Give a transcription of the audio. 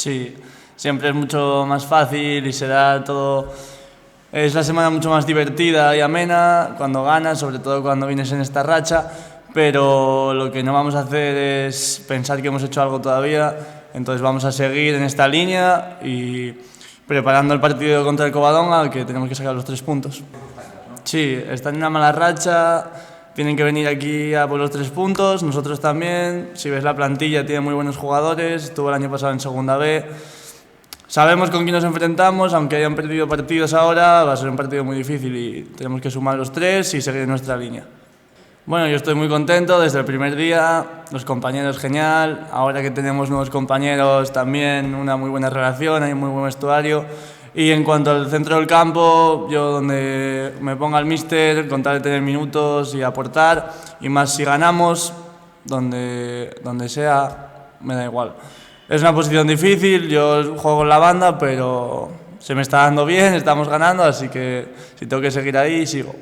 Sí, siempre es mucho más fácil y se da todo. Es la semana mucho más divertida y amena cuando ganas, sobre todo cuando vienes en esta racha, pero lo que no vamos a hacer es pensar que hemos hecho algo todavía, entonces vamos a seguir en esta línea y preparando el partido contra el Covadonga, que tenemos que sacar los 3 puntos. Sí, están en una mala racha, tienen que venir aquí a por los 3 puntos, nosotros también. Si ves la plantilla, tiene muy buenos jugadores, estuvo el año pasado en Segunda B. Sabemos con quién nos enfrentamos, aunque hayan perdido partidos ahora, va a ser un partido muy difícil y tenemos que sumar los 3 y seguir en nuestra línea. Bueno, yo estoy muy contento desde el primer día, los compañeros genial, ahora que tenemos nuevos compañeros también una muy buena relación, hay un muy buen vestuario. Y en cuanto al centro del campo, yo donde me ponga el míster, con tal de tener minutos y aportar, y más si ganamos, donde sea, me da igual. Es una posición difícil, yo juego en la banda, pero se me está dando bien, estamos ganando, así que si tengo que seguir ahí, sigo.